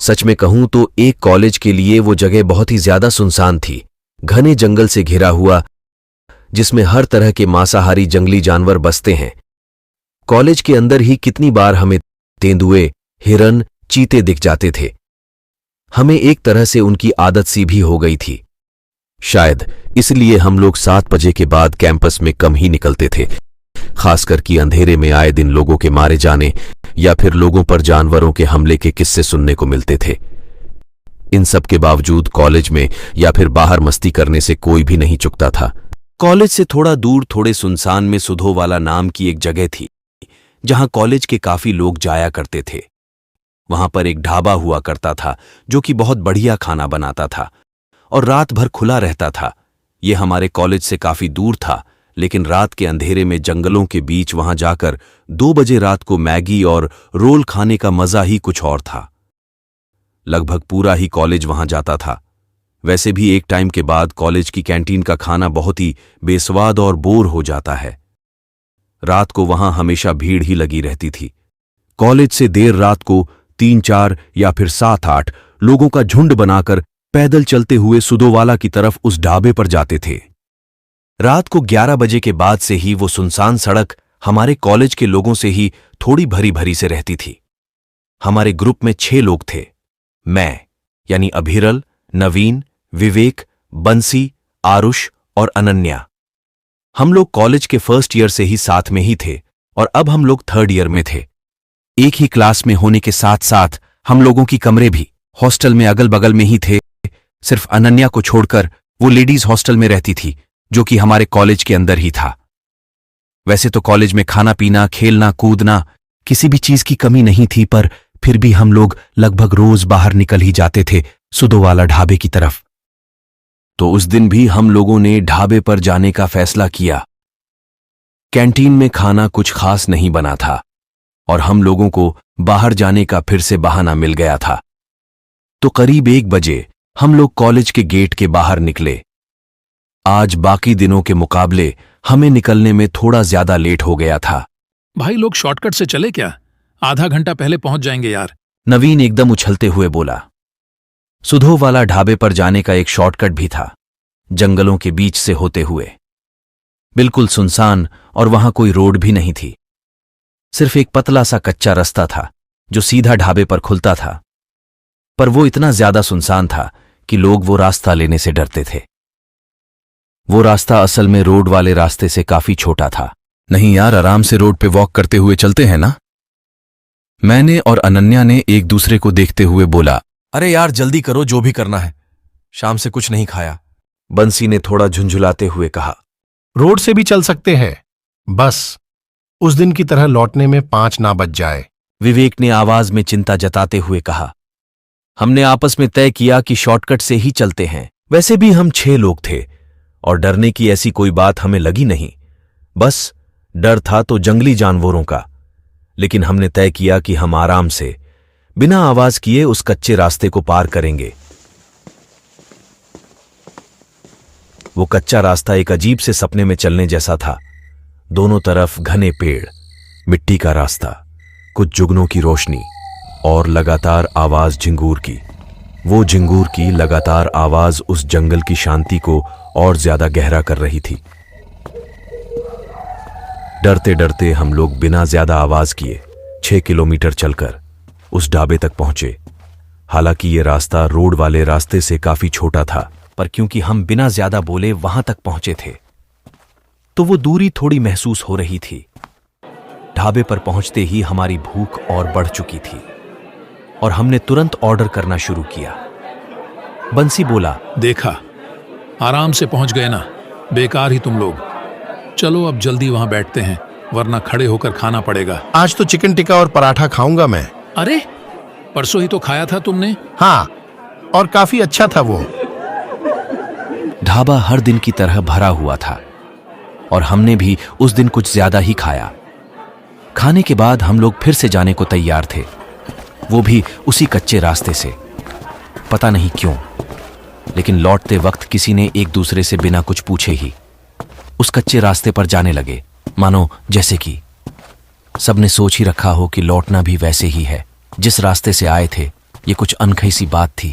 सच में कहूं तो एक कॉलेज के लिए वो जगह बहुत ही ज्यादा सुनसान थी, घने जंगल से घिरा हुआ, जिसमें हर तरह के मांसाहारी जंगली जानवर बसते हैं। कॉलेज के अंदर ही कितनी बार हमें तेंदुए, हिरन, चीते दिख जाते थे। हमें एक तरह से उनकी आदत सी भी हो गई थी। शायद इसलिए हम लोग 7 बजे के बाद कैंपस में कम ही निकलते थे, खासकर कि अंधेरे में आए दिन लोगों के मारे जाने या फिर लोगों पर जानवरों के हमले के किस्से सुनने को मिलते थे। इन सब के बावजूद कॉलेज में या फिर बाहर मस्ती करने से कोई भी नहीं चुकता था। कॉलेज से थोड़ा दूर, थोड़े सुनसान में सुधोवाला नाम की एक जगह थी, जहां कॉलेज के काफी लोग जाया करते थे। वहां पर एक ढाबा हुआ करता था जो कि बहुत बढ़िया खाना बनाता था और रात भर खुला रहता था। यह हमारे कॉलेज से काफी दूर था, लेकिन रात के अंधेरे में जंगलों के बीच वहां जाकर 2 बजे रात को मैगी और रोल खाने का मजा ही कुछ और था। लगभग पूरा ही कॉलेज वहां जाता था। वैसे भी एक टाइम के बाद कॉलेज की कैंटीन का खाना बहुत ही बेस्वाद और बोर हो जाता है। रात को वहां हमेशा भीड़ ही लगी रहती थी। कॉलेज से देर रात को 3-4 या फिर 7-8 लोगों का झुंड बनाकर पैदल चलते हुए सुधोवाला की तरफ उस ढाबे पर जाते थे। रात को 11 बजे के बाद से ही वो सुनसान सड़क हमारे कॉलेज के लोगों से ही थोड़ी भरी भरी से रहती थी। हमारे ग्रुप में 6 लोग थे, मैं यानी अभिरल, नवीन, विवेक, बंसी, आरुष और अनन्या। हम लोग कॉलेज के फर्स्ट ईयर से ही साथ में ही थे और अब हम लोग 3rd ईयर में थे। एक ही क्लास में होने के साथ साथ हम लोगों की कमरे भी हॉस्टल में अगल बगल में ही थे। सिर्फ अनन्या को छोड़कर वो लेडीज हॉस्टल में रहती थी, जो कि हमारे कॉलेज के अंदर ही था। वैसे तो कॉलेज में खाना पीना, खेलना कूदना, किसी भी चीज की कमी नहीं थी, पर फिर भी हम लोग लगभग रोज बाहर निकल ही जाते थे सुधोवाला ढाबे की तरफ। तो उस दिन भी हम लोगों ने ढाबे पर जाने का फैसला किया। कैंटीन में खाना कुछ खास नहीं बना था और हम लोगों को बाहर जाने का फिर से बहाना मिल गया था। तो करीब 1 बजे हम लोग कॉलेज के गेट के बाहर निकले। आज बाकी दिनों के मुकाबले हमें निकलने में थोड़ा ज्यादा लेट हो गया था। भाई लोग शॉर्टकट से चले क्या? आधा घंटा पहले पहुंच जाएंगे यार। नवीन एकदम उछलते हुए बोला। सुधोवाला ढाबे पर जाने का एक शॉर्टकट भी था, जंगलों के बीच से होते हुए। बिल्कुल सुनसान, और वहां कोई रोड भी नहीं थी। सिर्फ एक पतला सा कच्चा रास्ता था जो सीधा ढाबे पर खुलता था, पर वो इतना ज्यादा सुनसान था कि लोग वो रास्ता लेने से डरते थे। वो रास्ता असल में रोड वाले रास्ते से काफी छोटा था। नहीं यार, आराम से रोड पे वॉक करते हुए चलते हैं ना? मैंने और अनन्या ने एक दूसरे को देखते हुए बोला। अरे यार जल्दी करो, जो भी करना है, शाम से कुछ नहीं खाया। बंसी ने थोड़ा झुंझुलाते हुए कहा। रोड से भी चल सकते हैं, बस उस दिन की तरह लौटने में 5 ना बज जाए। विवेक ने आवाज में चिंता जताते हुए कहा। हमने आपस में तय किया कि शॉर्टकट से ही चलते हैं। वैसे भी हम 6 लोग थे और डरने की ऐसी कोई बात हमें लगी नहीं। बस डर था तो जंगली जानवरों का। लेकिन हमने तय किया कि हम आराम से, बिना आवाज किए उस कच्चे रास्ते को पार करेंगे। वो कच्चा रास्ता एक अजीब से सपने में चलने जैसा था। दोनों तरफ घने पेड़, मिट्टी का रास्ता, कुछ जुगनों की रोशनी और लगातार आवाज झिंगूर की। वो झिंगूर की लगातार आवाज उस जंगल की शांति को और ज्यादा गहरा कर रही थी। डरते डरते हम लोग बिना ज्यादा आवाज किए 6 किलोमीटर चलकर उस ढाबे तक पहुंचे। हालांकि ये रास्ता रोड वाले रास्ते से काफी छोटा था, पर क्योंकि हम बिना ज्यादा बोले वहां तक पहुंचे थे, तो वो दूरी थोड़ी महसूस हो रही थी। ढाबे पर पहुंचते ही हमारी भूख और बढ़ चुकी थी और हमने तुरंत ऑर्डर करना शुरू किया। बंसी बोला। देखा, आराम से पहुंच गए ना, बेकार ही तुम लोग। चलो अब जल्दी वहां बैठते हैं, वरना खड़े होकर खाना पड़ेगा। आज तो चिकन टिक्का और पराठा खाऊंगा मैं। अरे परसों ही तो खाया था तुमने। हाँ, और काफी अच्छा था वो। ढाबा हर दिन की तरह भरा हुआ था और हमने भी उस दिन कुछ ज्यादा ही खाया। खाने के बाद हम लोग फिर से जाने को तैयार थे, वो भी उसी कच्चे रास्ते से। पता नहीं क्यों, लेकिन लौटते वक्त किसी ने एक दूसरे से बिना कुछ पूछे ही उस कच्चे रास्ते पर जाने लगे, मानो जैसे कि सबने सोच ही रखा हो कि लौटना भी वैसे ही है जिस रास्ते से आए थे, ये कुछ अनकही सी बात थी।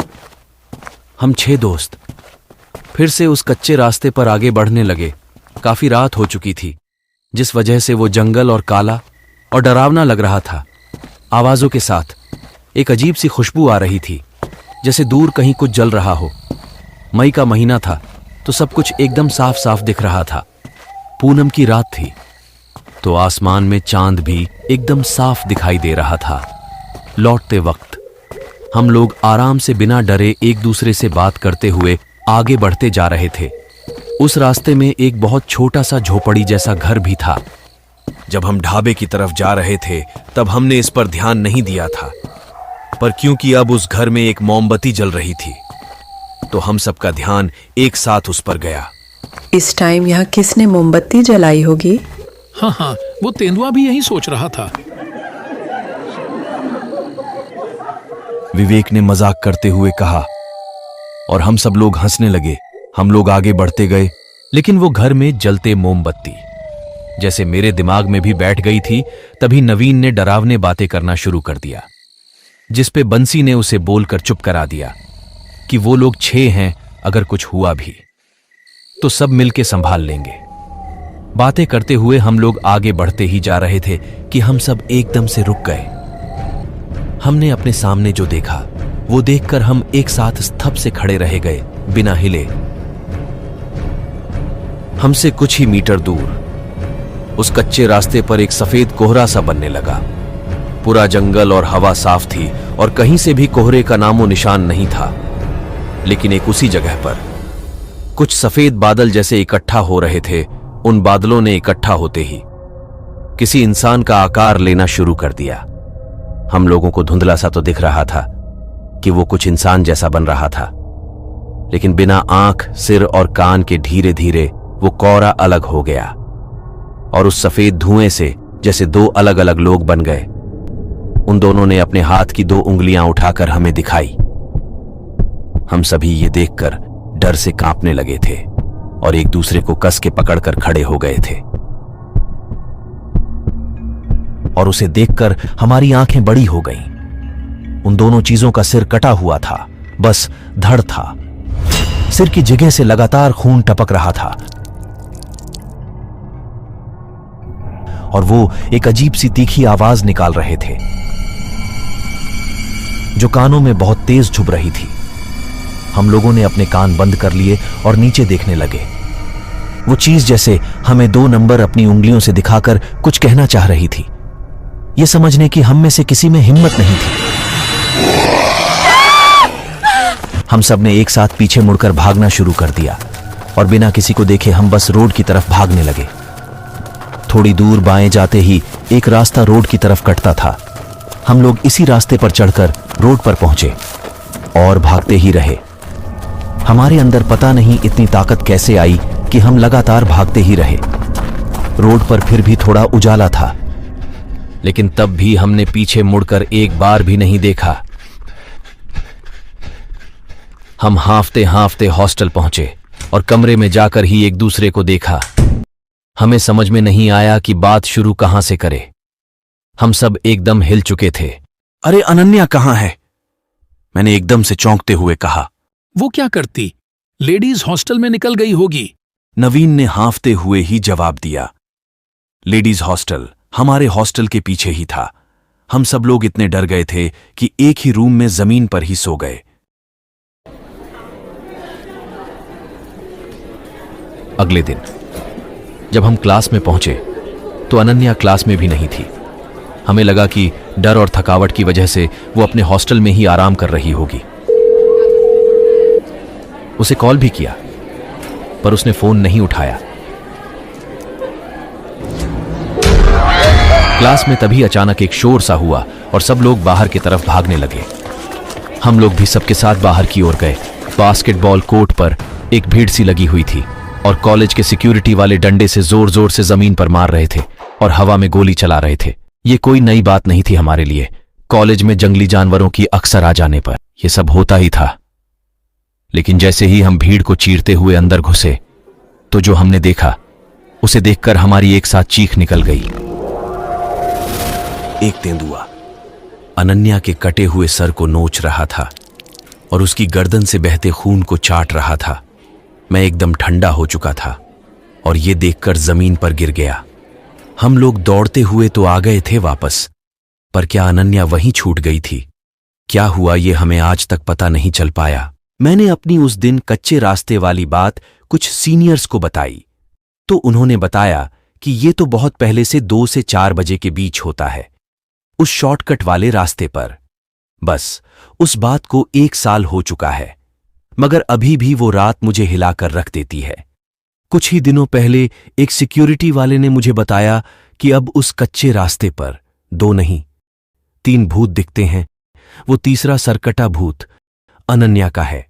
हम 6 दोस्त फिर से उस कच्चे रास्ते पर आगे बढ़ने लगे। काफी रात हो चुकी थी, जिस वजह से वो जंगल और काला और डरावना लग रहा था। आवाजों के साथ एक अजीब सी खुशबू आ रही थी, जैसे दूर कहीं कुछ जल रहा हो। मई का महीना था तो सब कुछ एकदम साफ साफ दिख रहा था। पूनम की रात थी तो आसमान में चांद भी एकदम साफ दिखाई दे रहा था। लौटते वक्त हम लोग आराम से बिना डरे एक दूसरे से बात करते हुए आगे बढ़ते जा रहे थे। उस रास्ते में एक बहुत छोटा सा झोपड़ी जैसा घर भी था। जब हम ढाबे की तरफ जा रहे थे तब हमने इस पर ध्यान नहीं दिया था, पर क्योंकि अब उस घर में एक मोमबत्ती जल रही थी तो हम सबका ध्यान एक साथ उस पर गया। इस टाइम यहाँ किसने मोमबत्ती जलाई होगी? हाँ, वो तेंदुआ भी यही सोच रहा था। विवेक ने मजाक करते हुए कहा और हम सब लोग हंसने लगे। हम लोग आगे बढ़ते गए, लेकिन वो घर में जलते मोमबत्ती जैसे मेरे दिमाग में भी बैठ गई थी। तभी नवीन ने डरावने बातें करना शुरू कर दिया, जिस पे बंसी ने उसे बोलकर चुप करा दिया कि वो लोग 6 हैं, अगर कुछ हुआ भी तो सब मिलके संभाल लेंगे। बातें करते हुए हम लोग आगे बढ़ते ही जा रहे थे कि हम सब एकदम से रुक गए। हमने अपने सामने जो देखा वो देखकर हम एक साथ स्तब्ध से खड़े रह गए, बिना हिले। हमसे कुछ ही मीटर दूर उस कच्चे रास्ते पर एक सफेद कोहरा सा बनने लगा। पूरा जंगल और हवा साफ थी और कहीं से भी कोहरे का नामो निशान नहीं था। लेकिन एक उसी जगह पर कुछ सफेद बादल जैसे इकट्ठा हो रहे थे। उन बादलों ने इकट्ठा होते ही किसी इंसान का आकार लेना शुरू कर दिया। हम लोगों को धुंधला सा तो दिख रहा था कि वो कुछ इंसान जैसा बन रहा था, लेकिन बिना आंख, सिर और कान के धीरे धीरे वो कोहरा अलग हो गया और उस सफेद धुएं से जैसे 2 अलग अलग लोग बन गए। उन दोनों ने अपने हाथ की 2 उंगलियां उठाकर हमें दिखाई। हम सभी ये देखकर डर से कांपने लगे थे और एक दूसरे को कस के पकड़कर खड़े हो गए थे। और उसे देखकर हमारी आंखें बड़ी हो गईं। उन दोनों चीजों का सिर कटा हुआ था, बस धड़ था। सिर की जगह से लगातार खून टपक रहा था और वो एक अजीब सी तीखी आवाज निकाल रहे थे जो कानों में बहुत तेज चुभ रही थी। हम लोगों ने अपने कान बंद कर लिए और नीचे देखने लगे। वो चीज जैसे हमें 2 नंबर अपनी उंगलियों से दिखाकर कुछ कहना चाह रही थी। ये समझने की हम में से किसी में हिम्मत नहीं थी। हम सब ने एक साथ पीछे मुड़कर भागना शुरू कर दिया और बिना किसी को देखे हम बस रोड की तरफ भागने लगे। थोड़ी दूर बाएं जाते ही एक रास्ता रोड की तरफ कटता था। हम लोग इसी रास्ते पर चढ़कर रोड पर पहुंचे और भागते ही रहे। हमारे अंदर पता नहीं इतनी ताकत कैसे आई कि हम लगातार भागते ही रहे। रोड पर फिर भी थोड़ा उजाला था, लेकिन तब भी हमने पीछे मुड़कर एक बार भी नहीं देखा। हम हांफते हांफते हॉस्टल पहुंचे और कमरे में जाकर ही एक दूसरे को देखा। हमें समझ में नहीं आया कि बात शुरू कहां से करें। हम सब एकदम हिल चुके थे। अरे अनन्या कहां है? मैंने एकदम से चौंकते हुए कहा। वो क्या करती? लेडीज हॉस्टल में निकल गई होगी। नवीन ने हांफते हुए ही जवाब दिया। लेडीज हॉस्टल हमारे हॉस्टल के पीछे ही था। हम सब लोग इतने डर गए थे कि एक ही रूम में जमीन पर ही सो गए। अगले दिन जब हम क्लास में पहुंचे तो अनन्या क्लास में भी नहीं थी। हमें लगा कि डर और थकावट की वजह से वो अपने हॉस्टल में ही आराम कर रही होगी। उसे कॉल भी किया पर उसने फोन नहीं उठाया। क्लास में तभी अचानक एक शोर सा हुआ और सब लोग बाहर की तरफ भागने लगे। हम लोग भी सबके साथ बाहर की ओर गए। बास्केटबॉल कोर्ट पर एक भीड़ सी लगी हुई थी और कॉलेज के सिक्योरिटी वाले डंडे से जोर जोर से जमीन पर मार रहे थे और हवा में गोली चला रहे थे। ये कोई नई बात नहीं थी हमारे लिए। कॉलेज में जंगली जानवरों की अक्सर आ जाने पर यह सब होता ही था। लेकिन जैसे ही हम भीड़ को चीरते हुए अंदर घुसे तो जो हमने देखा उसे देखकर हमारी एक साथ चीख निकल गई। एक तेंदुआ अनन्या के कटे हुए सर को नोच रहा था और उसकी गर्दन से बहते खून को चाट रहा था। मैं एकदम ठंडा हो चुका था और ये देखकर जमीन पर गिर गया। हम लोग दौड़ते हुए तो आ गए थे वापस, पर क्या अनन्या वहीं छूट गई थी? क्या हुआ ये हमें आज तक पता नहीं चल पाया। मैंने अपनी उस दिन कच्चे रास्ते वाली बात कुछ सीनियर्स को बताई तो उन्होंने बताया कि ये तो बहुत पहले से 2 से 4 बजे के बीच होता है, उस शॉर्टकट वाले रास्ते पर। बस उस बात को 1 साल हो चुका है, मगर अभी भी वो रात मुझे हिलाकर रख देती है। कुछ ही दिनों पहले एक सिक्योरिटी वाले ने मुझे बताया कि अब उस कच्चे रास्ते पर 2 नहीं 3 भूत दिखते हैं। वो तीसरा सरकटा भूत अनन्या का है।